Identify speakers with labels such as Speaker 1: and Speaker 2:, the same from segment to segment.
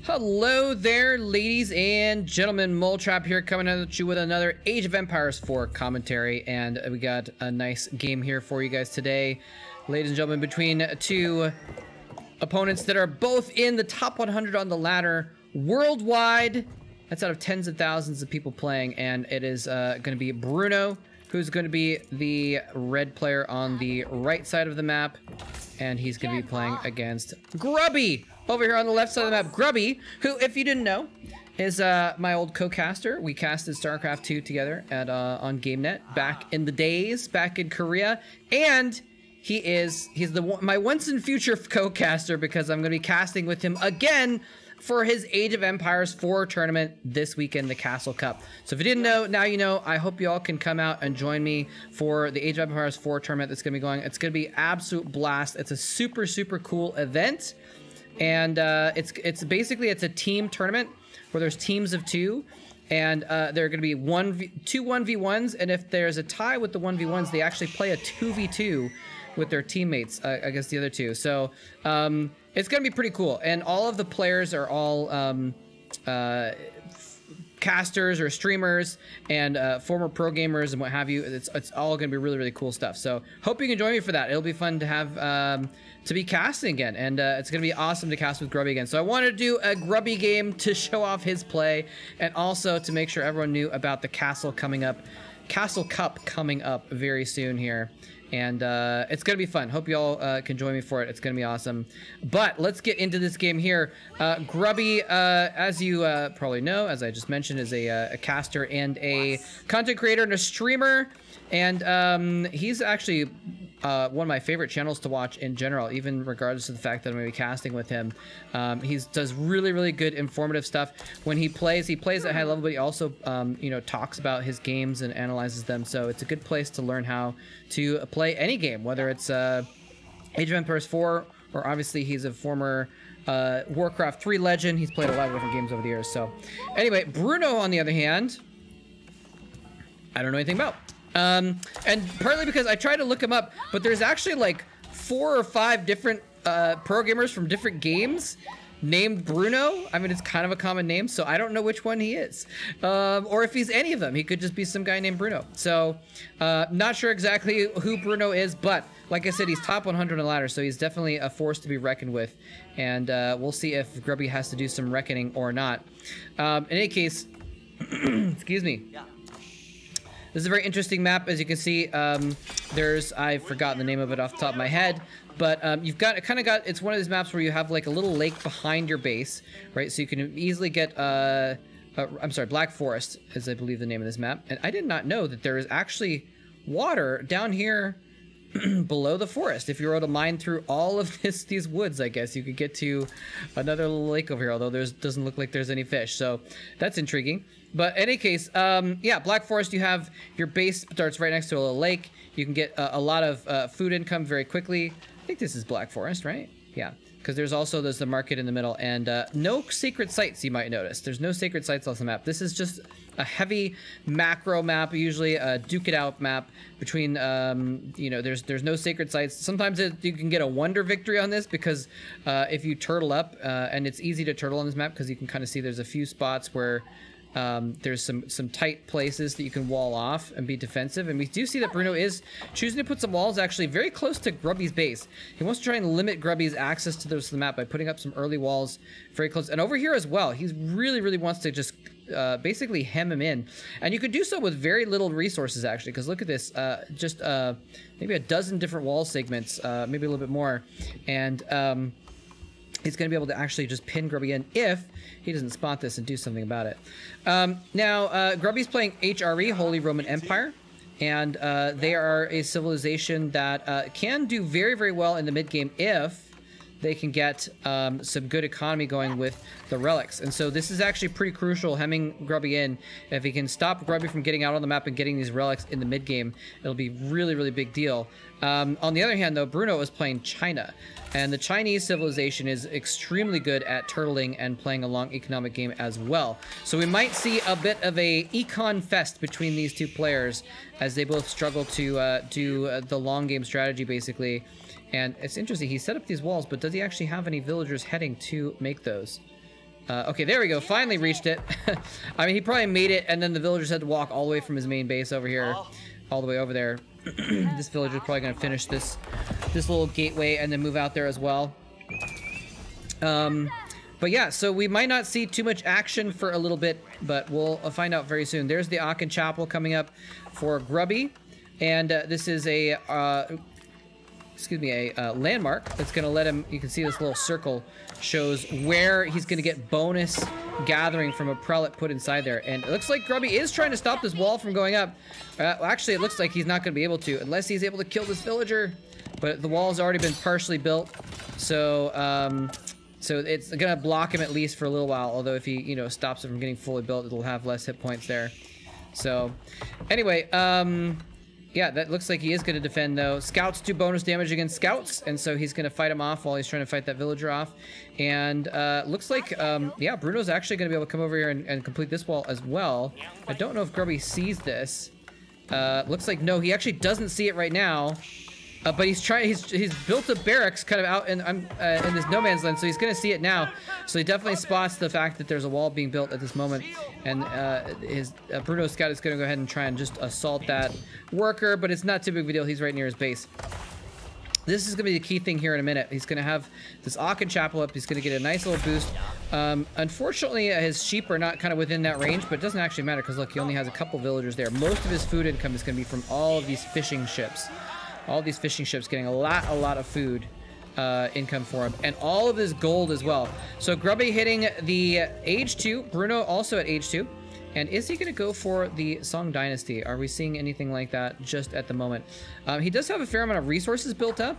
Speaker 1: Hello there, ladies and gentlemen. Moletrap here, coming at you with another Age of Empires 4 commentary, and we got a nice game here for you guys today, ladies and gentlemen, between two opponents that are both in the top 100 on the ladder worldwide. That's out of tens of thousands of people playing, and it is going to be Bruno, who's going to be the red player on the right side of the map, and he's going to be playing against Grubby over here on the left side of the map. Grubby, who, if you didn't know, is my old co-caster. We casted StarCraft 2 together at on GameNet back in the days, back in Korea, and he's my once and future co-caster, because I'm going to be casting with him again for his Age of Empires 4 tournament this weekend, the Castle Cup. So if you didn't know, now you know. I hope you all can come out and join me for the Age of Empires 4 tournament that's going to be going. It's going to be absolute blast. It's a super, super cool event. And it's basically a team tournament where there's teams of two, and there are going to be two 1v1s, and if there's a tie with the 1v1s, they actually play a 2v2 with their teammates against the other two. So it's going to be pretty cool, and all of the players are all casters or streamers and former pro gamers and what have you. It's all going to be really, really cool stuff. So hope you can join me for that. It'll be fun to have to be casting again, and it's going to be awesome to cast with Grubby again. So I wanted to do a Grubby game to show off his play, and also to make sure everyone knew about the Castle Cup coming up very soon here. And it's going to be fun. Hope you all can join me for it. It's going to be awesome. But let's get into this game here. Grubby, as you probably know, as I just mentioned, is a caster and a content creator and a streamer. And he's actually one of my favorite channels to watch in general, even regardless of the fact that I'm going to be casting with him. He does really, really good informative stuff. When he plays at high level, but he also you know, talks about his games and analyzes them. So it's a good place to learn how to play any game, whether it's Age of Empires 4, or obviously he's a former Warcraft 3 legend. He's played a lot of different games over the years. So anyway, Bruno, on the other hand, I don't know anything about. And partly because I tried to look him up, but there's actually like 4 or 5 different programmers from different games named Bruno. I mean, it's kind of a common name, so I don't know which one he is, or if he's any of them. He could just be some guy named Bruno. So not sure exactly who Bruno is, but like I said, he's top 100 on the ladder, so he's definitely a force to be reckoned with, and we'll see if Grubby has to do some reckoning or not. In any case, excuse me. Yeah. This is a very interesting map, as you can see. I've forgotten the name of it off the top of my head, but you've got, it's one of these maps where you have like a little lake behind your base, right? So you can easily get, I'm sorry, Black Forest is, I believe, the name of this map. And I did not know that there is actually water down here below the forest. If you were to mine through all of these woods, I guess you could get to another little lake over here, although doesn't look like there's any fish. So that's intriguing. But in any case, yeah, Black Forest, you have your base starts right next to a little lake. You can get a lot of food income very quickly. I think this is Black Forest, right? Yeah, because there's the market in the middle, and no sacred sites, you might notice. There's no sacred sites on the map. This is just a heavy macro map, usually a duke it out map between, you know, there's no sacred sites. Sometimes you can get a wonder victory on this, because if you turtle up, and it's easy to turtle on this map because you can kind of see there's a few spots where there's some tight places that you can wall off and be defensive, and we do see that Bruno is choosing to put some walls actually very close to Grubby's base. He wants to try and limit Grubby's access to the map by putting up some early walls very close, and over here as well. He really wants to just basically hem him in, and you could do so with very little resources actually, because look at this, just maybe a dozen different wall segments, maybe a little bit more, and he's going to be able to actually just pin Grubby in if he doesn't spot this and do something about it. Now, Grubby's playing HRE, Holy Roman Empire, and they are a civilization that can do very, very well in the mid-game if they can get some good economy going with the relics. And so this is actually pretty crucial, hemming Grubby in. If he can stop Grubby from getting out on the map and getting these relics in the mid-game, it'll be really, really big deal. On the other hand, though, Bruno is playing China, and the Chinese civilization is extremely good at turtling and playing a long economic game as well. So we might see a bit of a econ fest between these two players as they both struggle to do the long game strategy, basically. And it's interesting, he set up these walls, but does he actually have any villagers heading to make those? Okay, there we go. Finally reached it. I mean, he probably made it, and then the villagers had to walk all the way from his main base over here, all the way over there. This villager is probably going to finish this little gateway and then move out there as well. But yeah, so we might not see too much action for a little bit, but we'll find out very soon. There's the Aachen Chapel coming up for Grubby, and this is a landmark that's going to let him. You can see this little circle shows where he's going to get bonus gathering from a prelate put inside there, and it looks like Grubby is trying to stop this wall from going up. Actually, it looks like he's not going to be able to unless he's able to kill this villager, but the wall's already been partially built, so so it's gonna block him at least for a little while, although if he, you know, stops it from getting fully built, it'll have less hit points there. So anyway, yeah, that looks like he is gonna defend though. Scouts do bonus damage against scouts, and so he's gonna fight him off while he's trying to fight that villager off. And looks like, yeah, Bruno's actually gonna be able to come over here and complete this wall as well. I don't know if Grubby sees this. Looks like no, he actually doesn't see it right now. But he's built a barracks kind of out in this no man's land, so he's gonna see it now. So he definitely spots the fact that there's a wall being built at this moment, and his Bruno scout is gonna go ahead and try and just assault that worker, but it's not too big of a deal. He's right near his base. This is gonna be the key thing here in a minute. He's gonna have this Aachen Chapel up. He's gonna get a nice little boost. Unfortunately, his sheep are not kind of within that range, but it doesn't actually matter because look, he only has a couple villagers there. Most of his food income is gonna be from all of these fishing ships. All these fishing ships getting a lot of food income for him, and all of his gold as well. So Grubby hitting the age 2, Bruno also at age 2. And is he going to go for the Song Dynasty? Are we seeing anything like that just at the moment? He does have a fair amount of resources built up.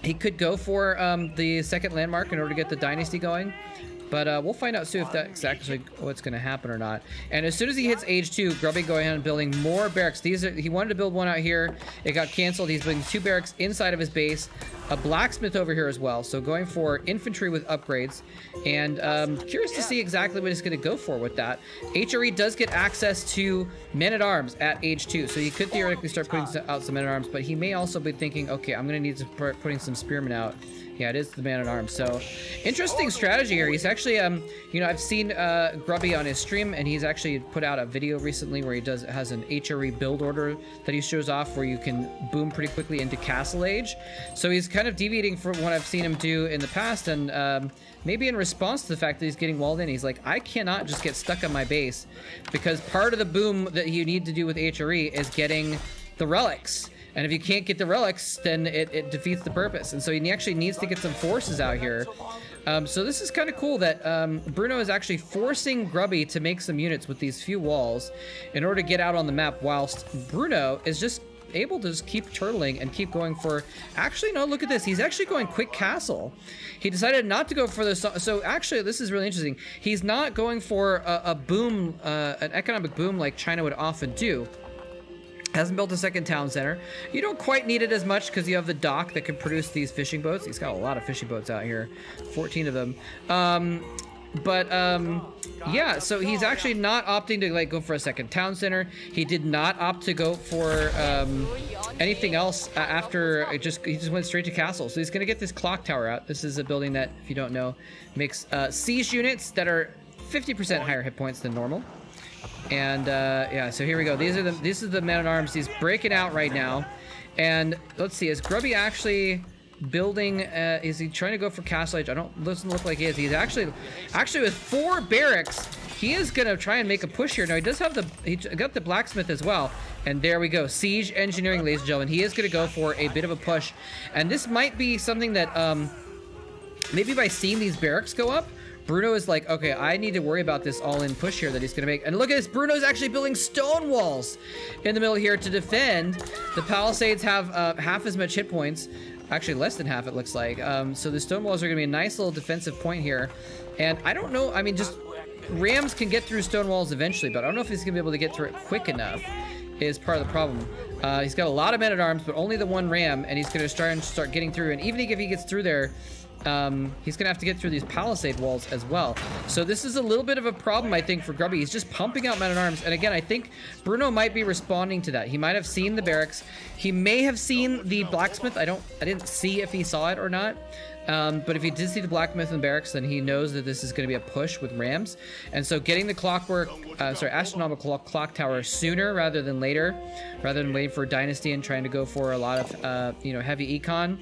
Speaker 1: He could go for the second landmark in order to get the dynasty going. But we'll find out soon if that's actually what's going to happen or not. And as soon as he hits age 2, Grubby going ahead and building more barracks. He wanted to build one out here. It got canceled. He's building 2 barracks inside of his base. A blacksmith over here as well. So going for infantry with upgrades. And curious to see exactly what he's going to go for with that. HRE does get access to men-at-arms at age 2. So he could theoretically start putting out some men-at-arms. But he may also be thinking, okay, I'm going to need to start putting some spearmen out. Yeah, it is the man-at-arms. So, interesting strategy here. He's actually, you know, I've seen Grubby on his stream, and he's actually put out a video recently where he has an HRE build order that he shows off where you can boom pretty quickly into Castle Age. So he's kind of deviating from what I've seen him do in the past, and maybe in response to the fact that he's getting walled in, he's like, I cannot just get stuck on my base, because part of the boom that you need to do with HRE is getting the relics. And if you can't get the relics, then it defeats the purpose. And so he actually needs to get some forces out here. So this is kind of cool that Bruno is actually forcing Grubby to make some units with these few walls in order to get out on the map, whilst Bruno is just able to just keep turtling and keep going for... Actually, no, look at this. He's actually going quick castle. He decided not to go for the... So actually, this is really interesting. He's not going for a boom, an economic boom like China would often do. Hasn't built a second town center. You don't quite need it as much because you have the dock that can produce these fishing boats. He's got a lot of fishing boats out here, 14 of them. Yeah, so he's actually not opting to like go for a second town center. He did not opt to go for anything else after he just went straight to castle. So he's gonna get this clock tower out. This is a building that, if you don't know, makes siege units that are 50% higher hit points than normal. And yeah, so here we go. This is the man-at-arms. He's breaking out right now. And let's see, is Grubby actually building? Is he trying to go for Castle Age? Doesn't look like he is. He's actually with 4 barracks. He is gonna try and make a push here. Now he does have he got the blacksmith as well. And there we go, siege engineering, ladies and gentlemen. He is gonna go for a bit of a push. And this might be something that maybe by seeing these barracks go up, Bruno is like, okay, I need to worry about this all-in push here that he's going to make. And look at this, Bruno's actually building stone walls in the middle here to defend. The palisades have half as much hit points. Actually, less than half, it looks like. So the stone walls are going to be a nice little defensive point here. And I don't know, I mean, just rams can get through stone walls eventually, but I don't know if he's going to be able to get through it quick enough is part of the problem. He's got a lot of men-at-arms, but only the 1 ram, and he's going to start getting through. And even if he gets through there, he's gonna have to get through these palisade walls as well. So this is a little bit of a problem, I think, for Grubby. He's just pumping out men-at-arms, and again, I think Bruno might be responding to that. He might have seen the barracks. He may have seen the blacksmith. I didn't see if he saw it or not. But if he did see the Black Myth and Barracks, then he knows that this is going to be a push with Rams. And so getting the astronomical clock tower sooner rather than later, rather than waiting for Dynasty and trying to go for a lot of, heavy econ,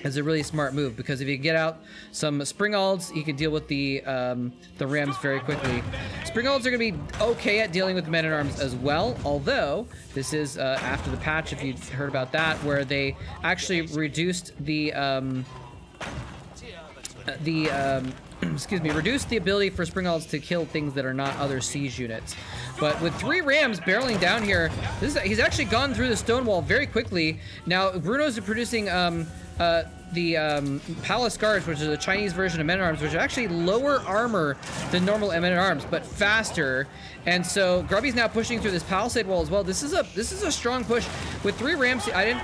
Speaker 1: is a really smart move, because if you get out some Springalds, you can deal with the Rams very quickly. Springalds are going to be okay at dealing with Men-at-Arms as well, although this is after the patch, if you heard about that, where they actually reduced reduced the ability for Springalds to kill things that are not other siege units. But with 3 Rams barreling down here, he's actually gone through the stone wall very quickly. Now, Bruno's producing the Palace Guards, which is a Chinese version of Men-at-Arms, which are actually lower armor than normal Men-at-Arms, but faster. And so Grubby's now pushing through this palisade wall as well. This is a strong push with 3 Rams. I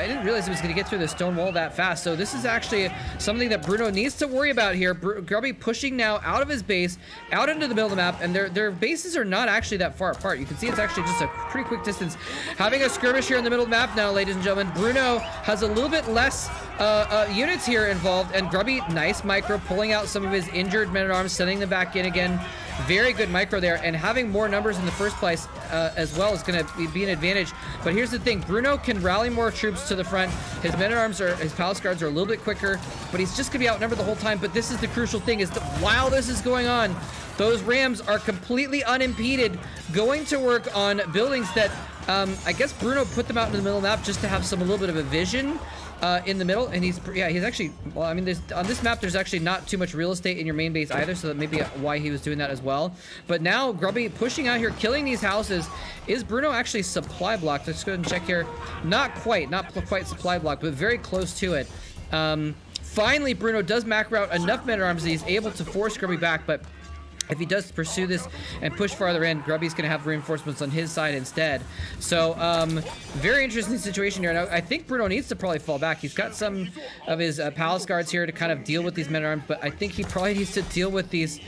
Speaker 1: didn't realize it was going to get through the stone wall that fast. So this is actually something that Bruno needs to worry about here. Grubby pushing now out of his base, out into the middle of the map, and their bases are not actually that far apart. You can see it's actually just a pretty quick distance. Having a skirmish here in the middle of the map now, ladies and gentlemen. Bruno has a little bit less units here involved, and Grubby, nice micro, pulling out some of his injured Men-at-Arms, sending them back in again. Very good micro there, and having more numbers in the first place as well is going to be an advantage. But here's the thing, Bruno can rally more troops to the front. His Men-at-Arms his Palace Guards are a little bit quicker, but he's just going to be outnumbered the whole time. But this is the crucial thing, is that while this is going on, those Rams are completely unimpeded, going to work on buildings that I guess Bruno put them out in the middle of the map just to have a little bit of a vision in the middle. And he's actually, well, I mean, on this map, there's actually not too much real estate in your main base either, so that may be why he was doing that as well. But now Grubby pushing out here, killing these houses. Is Bruno actually supply blocked? Let's go ahead and check here. Not quite supply blocked, but very close to it. Finally, Bruno does macro out enough Men-at-Arms that he's able to force Grubby back, but if he does pursue this and push farther in, Grubby's going to have reinforcements on his side instead. So, very interesting situation here. Now, I think Bruno needs to probably fall back. He's got some of his Palace Guards here to kind of deal with these Men-at-Arms, but I think he probably needs to deal with these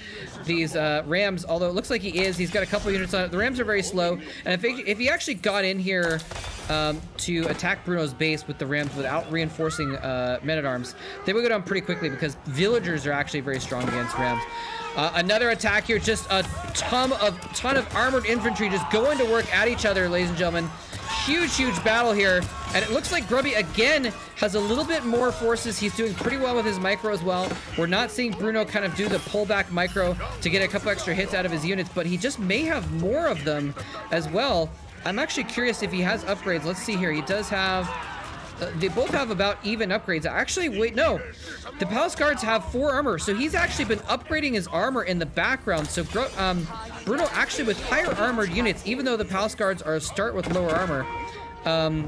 Speaker 1: Rams, although it looks like he is. He's got a couple units on it. The Rams are very slow, and if he actually got in here to attack Bruno's base with the Rams without reinforcing Men-at-Arms, they would go down pretty quickly, because villagers are actually very strong against Rams. Another attack here, just a ton of armored infantry just going to work at each other, ladies and gentlemen. Huge battle here, and it looks like Grubby again has a little bit more forces. He's doing pretty well with his micro as well. We're not seeing Bruno kind of do the pullback micro to get a couple extra hits out of his units, but he just may have more of them as well. I'm actually curious if he has upgrades. Let's see here. He does have... they both have about even upgrades. Actually, wait, no. The Palace Guards have 4 armor, so he's actually been upgrading his armor in the background. So Bruno actually with higher armored units, even though the Palace Guards start with lower armor.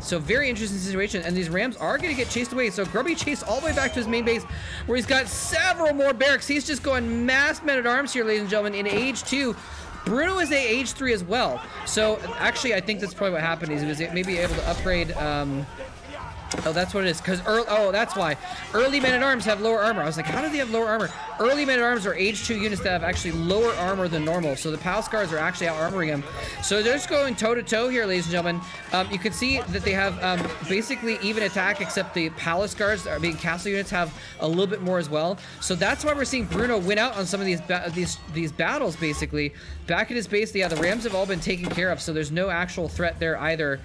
Speaker 1: So very interesting situation, and these Rams are going to get chased away. So Grubby chased all the way back to his main base, where he's got several more barracks. He's just going mass Men-at-Arms here, ladies and gentlemen, in Age 2. Bruno is Age 3 as well. So actually, I think that's probably what happened. Is he was maybe able to upgrade... oh, that's what it is. Because that's why early Men-at-Arms have lower armor. I was like, how do they have lower armor? Early Men-at-Arms are Age 2 units that have actually lower armor than normal. So the Palace Guards are actually out-armoring them. So they're just going toe-to-toe here, ladies and gentlemen. You can see that they have basically even attack, except the Palace Guards, being castle units, have a little bit more as well. So that's why we're seeing Bruno win out on some of these battles, basically. Back at his base, yeah, the Rams have all been taken care of, so there's no actual threat there either.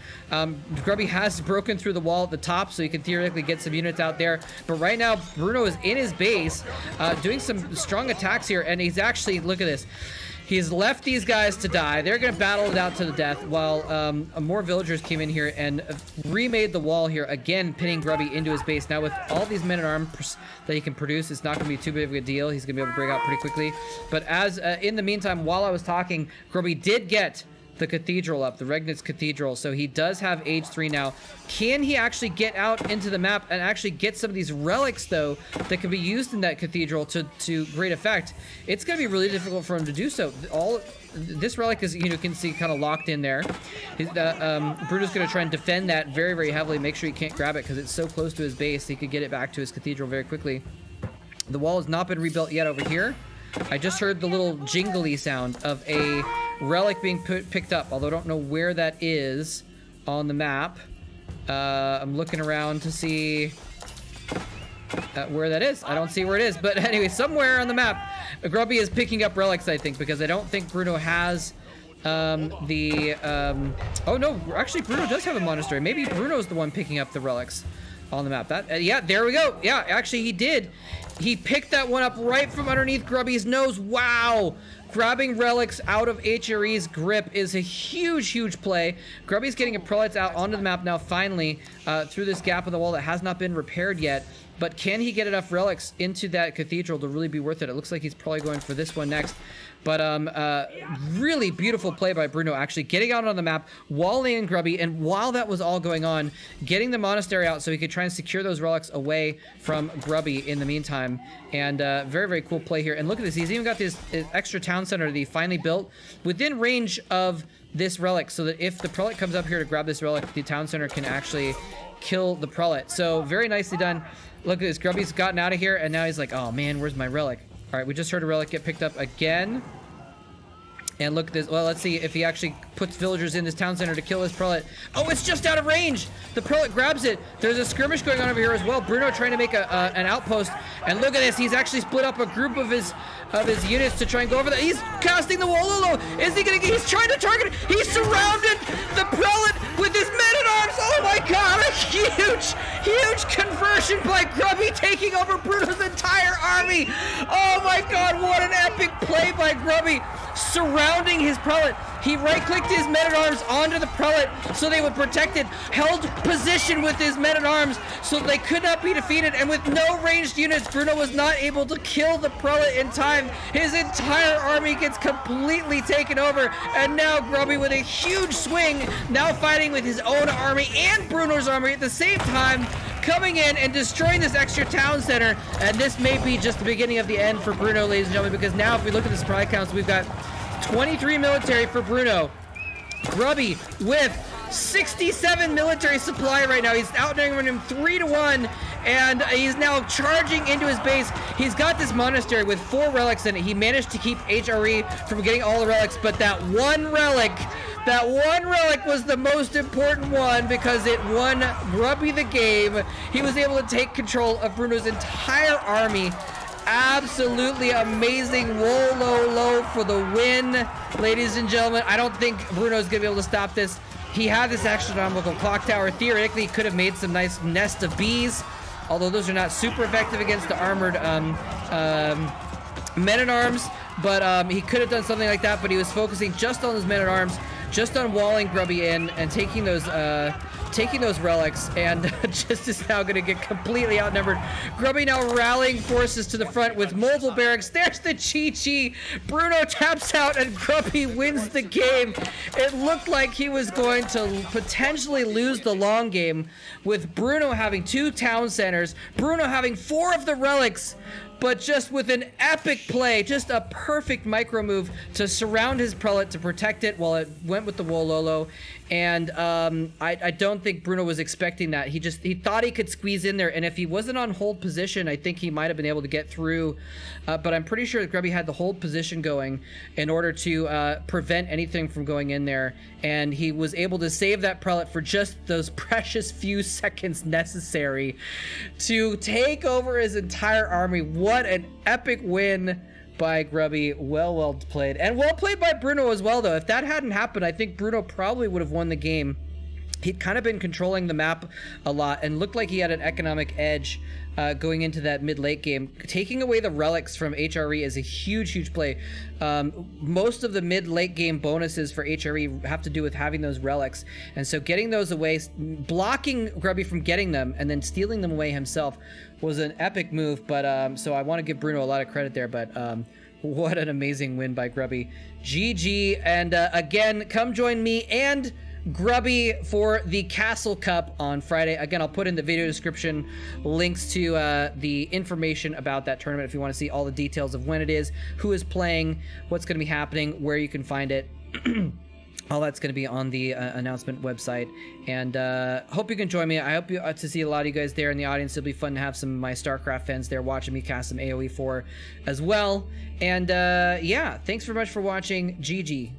Speaker 1: Grubby has broken through the wall at the top, so he can theoretically get some units out there. But right now, Bruno is in his base, doing some strong attacks here, and he's actually, look at this. He's left these guys to die. They're going to battle it out to the death, while more villagers came in here and remade the wall here, again pinning Grubby into his base. Now with all these Men-at-Arms that he can produce, it's not going to be too big of a deal. He's going to be able to break out pretty quickly. But as in the meantime, while I was talking, Grubby did get the cathedral up, the Regnitz Cathedral, so he does have Age 3 now. Can he actually get out into the map and actually get some of these relics, though, that can be used in that cathedral to great effect? It's going to be really difficult for him to do so. This relic is, you can see, kind of locked in there. Bruno's going to try and defend that very, very heavily, make sure he can't grab it, because it's so close to his base, he could get it back to his cathedral very quickly. The wall has not been rebuilt yet over here. I just heard the little jingly sound of a relic being picked up, although I don't know where that is on the map. I'm looking around to see where that is. I don't see where it is, but anyway, somewhere on the map, Grubby is picking up relics, I think, because I don't think Bruno has oh no, actually Bruno does have a monastery. Maybe Bruno's the one picking up the relics on the map. That yeah, there we go. Yeah, actually he did. He picked that one up right from underneath Grubby's nose. Wow. Grabbing relics out of HRE's grip is a huge play. Grubby's getting a prelates out onto the map now, finally, through this gap in the wall that has not been repaired yet. But can he get enough relics into that cathedral to really be worth it? It looks like he's probably going for this one next. But really beautiful play by Bruno, actually getting out on the map, walling in Grubby, and while that was all going on, getting the monastery out so he could try and secure those relics away from Grubby in the meantime. And very cool play here. And look at this, he's even got this extra town center that he finally built within range of this relic, so that if the prelate comes up here to grab this relic, the town center can actually kill the prelate. So very nicely done. Look at this, Grubby's gotten out of here, and now he's like, oh man, where's my relic? All right, we just heard a relic get picked up again. And look at this. Well, let's see if he actually puts villagers in this town center to kill this prelate. Oh, it's just out of range. The prelate grabs it. There's a skirmish going on over here as well. Bruno trying to make an outpost. And look at this. He's actually split up a group of his units to try and go over there. He's casting the Wololo. Is he gonna? He's trying to target. He surrounded the prelate with his men-at-arms. Oh my God! A huge conversion by Grubby, taking over Bruno's entire army. Oh my God! What an epic play by Grubby, surrounding his prelate. He right-clicked his men-at-arms onto the prelate so they would protect it, held position with his men-at-arms so they could not be defeated, and with no ranged units, Bruno was not able to kill the prelate in time. His entire army gets completely taken over, and now Grubby with a huge swing, now fighting with his own army and Bruno's army at the same time, coming in and destroying this extra town center. And this may be just the beginning of the end for Bruno, ladies and gentlemen, because now if we look at the supply counts, we've got 23 military for Bruno. Grubby with 67 military supply right now. He's outnumbering him 3-1, and he's now charging into his base. He's got this monastery with 4 relics in it. He managed to keep HRE from getting all the relics, but that one relic was the most important one because it won Grubby the game. He was able to take control of Bruno's entire army. Absolutely amazing Wololo for the win, ladies and gentlemen. I don't think Bruno's gonna be able to stop this. He had this astronomical clock tower. Theoretically, he could have made some nice nest of bees, although those are not super effective against the armored men-at-arms. But he could have done something like that, but he was focusing just on his men-at-arms, just on walling Grubby in and taking those relics, and just is now going to get completely outnumbered. Grubby now rallying forces to the front with multiple barracks. There's the GG. Bruno taps out and Grubby wins the game. It looked like he was going to potentially lose the long game with Bruno having 2 town centers, Bruno having 4 of the relics, but just with an epic play, just a perfect micro move to surround his prelate to protect it while it went with the Wololo. And I don't think Bruno was expecting that. He thought he could squeeze in there, and if he wasn't on hold position, I think he might have been able to get through. But I'm pretty sure that Grubby had the hold position going in order to prevent anything from going in there, and he was able to save that prelate for just those precious few seconds necessary to take over his entire army. What an epic win by Grubby. Well played, and well played by Bruno as well, though. If that hadn't happened, I think Bruno probably would have won the game. He'd kind of been controlling the map a lot and looked like he had an economic edge going into that mid-late game. Taking away the relics from HRE is a huge play. Most of the mid-late game bonuses for HRE have to do with having those relics, and so getting those away, blocking Grubby from getting them and then stealing them away himself was an epic move. But so I want to give Bruno a lot of credit there, but what an amazing win by Grubby. GG. And again, come join me and Grubby for the Castle Cup on Friday. Again, I'll put in the video description links to the information about that tournament if you want to see all the details of when it is, who is playing, what's going to be happening, where you can find it. All that's going to be on the announcement website. And hope you can join me. I hope to see a lot of you guys there in the audience. It'll be fun to have some of my StarCraft fans there watching me cast some AOE4 as well. And yeah, thanks very much for watching. GG.